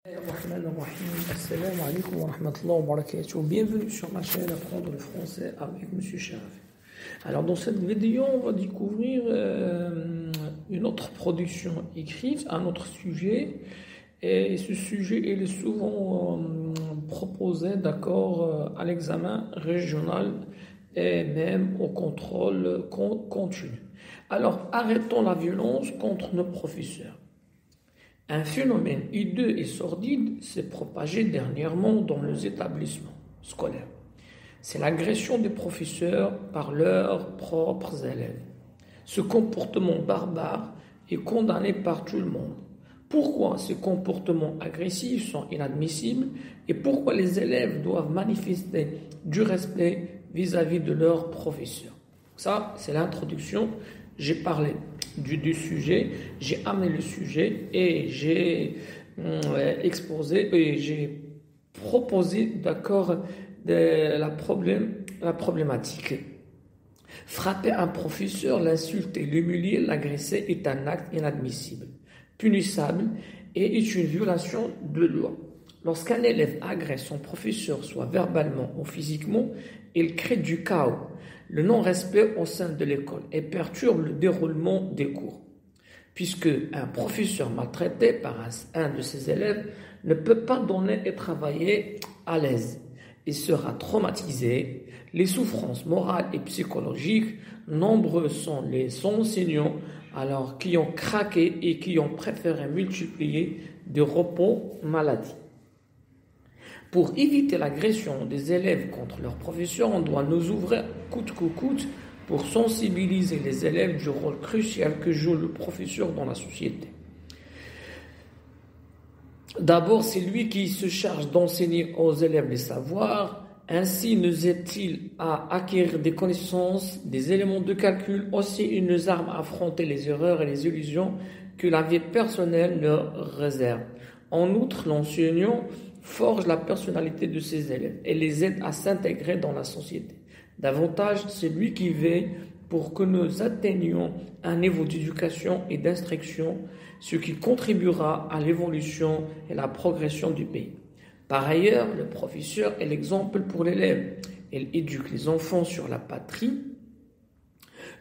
Assalamu alaikum wa rahmatullahi wa barakatuh. Bienvenue sur ma chaîne Apprendre le français avec Monsieur Sharaf. Alors dans cette vidéo, on va découvrir une autre production écrite, un autre sujet. Et ce sujet il est souvent proposé à l'examen régional et même au contrôle continu. Alors arrêtons la violence contre nos professeurs. Un phénomène hideux et sordide s'est propagé dernièrement dans les établissements scolaires. C'est l'agression des professeurs par leurs propres élèves. Ce comportement barbare est condamné par tout le monde. Pourquoi ces comportements agressifs sont inadmissibles et pourquoi les élèves doivent manifester du respect vis-à-vis de leurs professeurs? Ça, c'est l'introduction. J'ai parlé du sujet, j'ai amené le sujet et j'ai exposé et j'ai proposé la problématique. Frapper un professeur, l'insulter, l'humilier, l'agresser est un acte inadmissible, punissable et est une violation de loi. Lorsqu'un élève agresse son professeur, soit verbalement ou physiquement, il crée du chaos, le non-respect au sein de l'école et perturbe le déroulement des cours. Puisque un professeur maltraité par un de ses élèves ne peut pas donner et travailler à l'aise. Il sera traumatisé. Les souffrances morales et psychologiques, nombreux sont les enseignants qui ont craqué et qui ont préféré multiplier des repos maladie. Pour éviter l'agression des élèves contre leurs professeurs, on doit nous ouvrir coûte que coûte pour sensibiliser les élèves du rôle crucial que joue le professeur dans la société. D'abord, c'est lui qui se charge d'enseigner aux élèves les savoirs. Ainsi nous aide-t-il à acquérir des connaissances, des éléments de calcul, aussi une arme à affronter les erreurs et les illusions que la vie personnelle leur réserve. En outre, l'enseignant forge la personnalité de ses élèves et les aide à s'intégrer dans la société. Davantage, c'est lui qui veille pour que nous atteignions un niveau d'éducation et d'instruction, ce qui contribuera à l'évolution et la progression du pays. Par ailleurs, le professeur est l'exemple pour l'élève. Il éduque les enfants sur la patrie.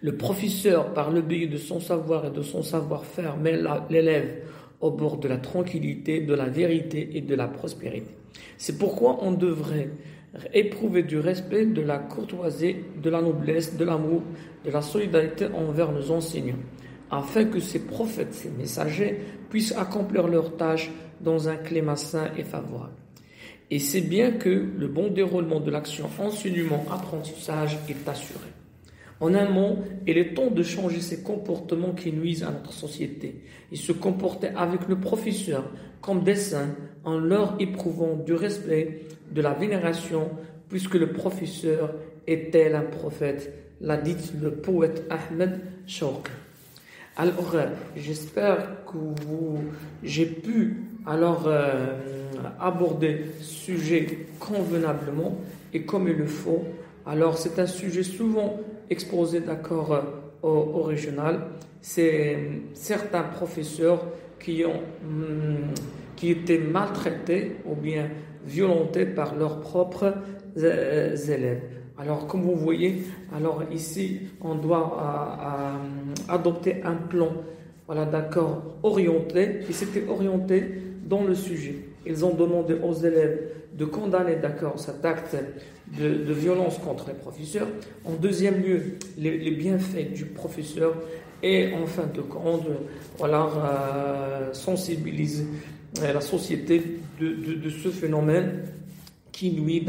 Le professeur, par le biais de son savoir et de son savoir-faire, met l'élève au bord de la tranquillité, de la vérité et de la prospérité. C'est pourquoi on devrait éprouver du respect, de la courtoisie, de la noblesse, de l'amour, de la solidarité envers nos enseignants, afin que ces prophètes, ces messagers, puissent accomplir leurs tâches dans un climat sain et favorable. Et c'est bien que le bon déroulement de l'action enseignement-apprentissage est assuré. En un mot, il est temps de changer ces comportements qui nuisent à notre société et se comporter avec le professeur comme des saints en leur éprouvant du respect, de la vénération, puisque le professeur est tel un prophète, l'a dit le poète Ahmed Shawqi. Alors, j'espère que j'ai pu aborder ce sujet convenablement et comme il le faut. Alors, c'est un sujet souvent exposé au régional. C'est certains professeurs qui étaient maltraités ou bien violentés par leurs propres élèves. Alors, comme vous voyez, ici, on doit adopter un plan, orienté, et c'était orienté dans le sujet. Ils ont demandé aux élèves de condamner cet acte de violence contre les professeurs. En deuxième lieu, les bienfaits du professeur et en fin de compte, sensibiliser la société de ce phénomène qui nuit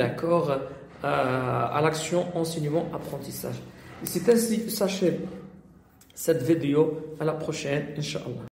à l'action enseignement-apprentissage. Et c'est ainsi que s'achève cette vidéo. À la prochaine, Inch'Allah.